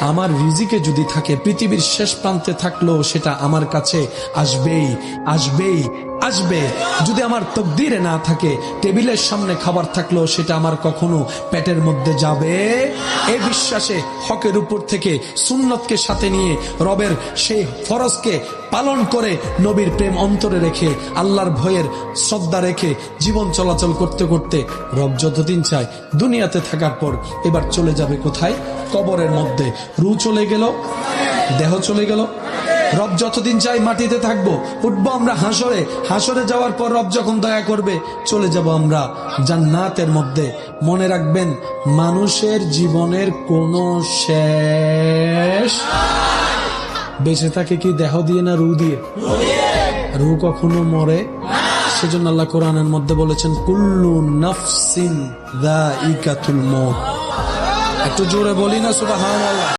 আমার রিজিকে যদি থাকে, পৃথিবীর শেষ প্রান্তে থাকলেও সেটা আমার কাছে আসবেই, আসবেই, আসবে। যদি আমার তকদিরে না থাকে, টেবিলের সামনে খাবার থাকলেও সেটা আমার কখনো পেটের মধ্যে যাবে। এই বিশ্বাসে হকের উপর থেকে সুন্নতকে সাথে নিয়ে রবের সেই ফরজকে পালন করে, নবীর প্রেম অন্তরে রেখে, আল্লাহর ভয়ের শ্রদ্ধা রেখে জীবন চলাচল করতে করতে রব যতদিন চায় দুনিয়াতে থাকার পর এবার চলে যাবে কোথায়? কবরের মধ্যে। রূহ চলে গেল, দেহ চলে গেল। রব যতদিন চাই মাটিতে থাকবো, উঠবো আমরা হাসরে। হাসরে যাওয়ার পর রব যখন দয়া করবে চলে যাব আমরা জান্নাতের মধ্যে। মনে রাখবেন, মানুষের জীবনের কোনো শেষ। বেঁচে থাকে কি দেহ দিয়ে না রূহ দিয়ে? রূহ কখনো মরে? সেজন্য আল্লাহ কোরআনের মধ্যে বলেছেন, কুল্লু নাফসিন যায়িকাতুল মউত। একটু জোরে বলি না সুবহানাল্লাহ।